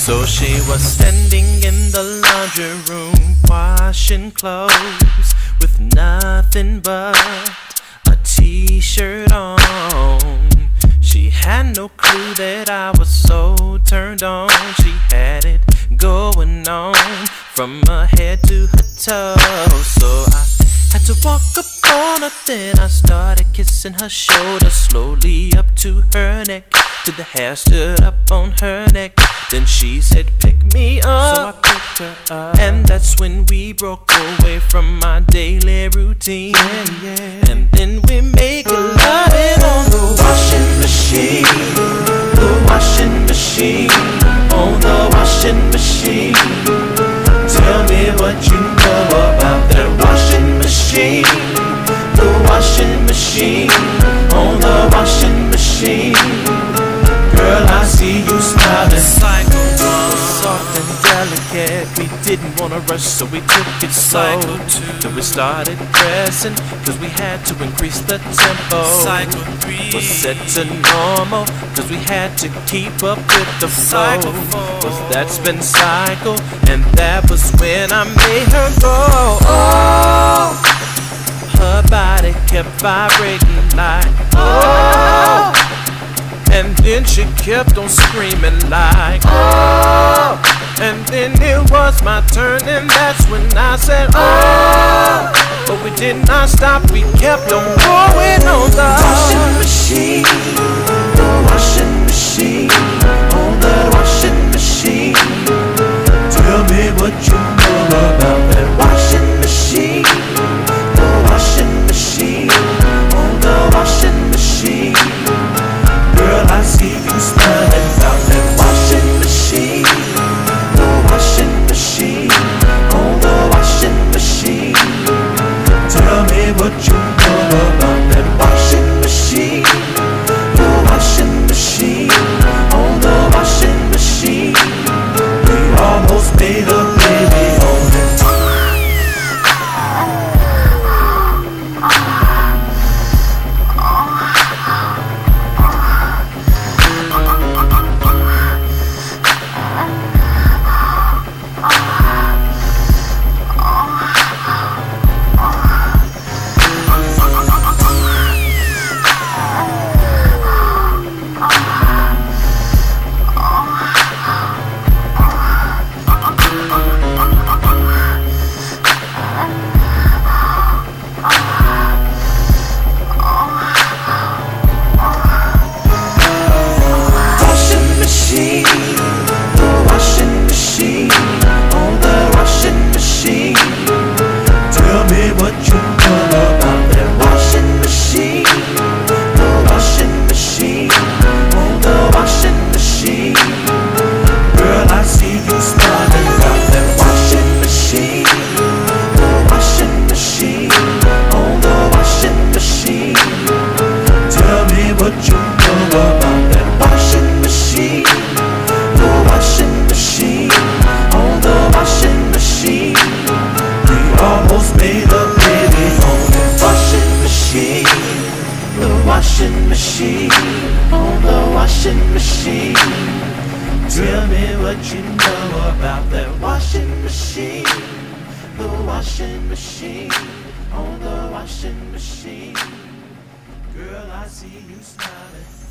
So she was standing in the laundry room, washing clothes with nothing but a t-shirt on. She had no clue that I was so turned on. She had it going on from her head to her toes. So I had to walk up on her, then I started kissing her shoulder, slowly up to her neck, till the hair stood up on her neck. Then she said, pick me up. So I picked her up, and that's when we broke away from my daily routine. And then we make love on the washing machine. The washing machine, on the washing machine. Tell me what you know about that washing machine. The washing machine, on the washing machine. Girl, I see you smiling. Soft and delicate, we didn't wanna rush, so we took it slow. Then we started pressing, cause we had to increase the tempo. Was set to normal, cause we had to keep up with the flow. Was that spin cycle, and that was when I made her go. Oh, her body kept vibrating like, oh. And then she kept on screaming like, oh. And then it was my turn, and that's when I said, oh. But we did not stop, we kept on going on the washing machine. The washing machine, on the washing machine. Tell me what you know about that washing machine. The washing machine, on the washing machine. Girl, I see you smiling about that washing machine. The washing machine, on the washing machine. Tell me what you know about that washing machine. The washing machine, on the washing machine. We almost made a baby on it. Washing machine, on the washing machine. Tell me what you know about that washing machine. The washing machine, on the washing machine. Girl, I see you smiling.